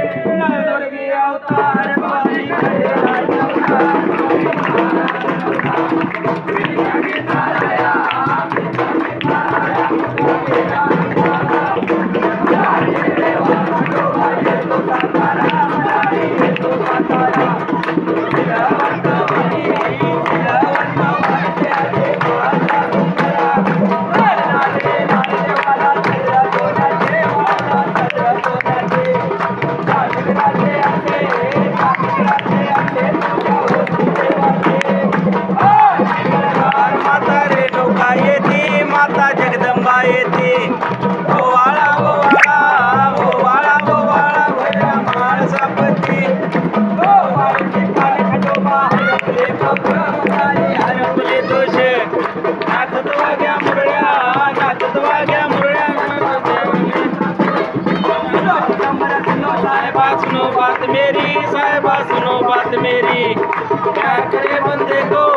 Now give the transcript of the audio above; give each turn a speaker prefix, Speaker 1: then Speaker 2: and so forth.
Speaker 1: दुर्गी अवतार पाणी माता जगदंबा येते ओवाळा ओवाळा ओवाळा ओवाळा भया माळसापती ओवाळी पाणी खंडोबा हरपले हरपले दोष नाचत वाग्या मुरळ्या साहेबा सुनो बात मेरी क्या करे बंदे को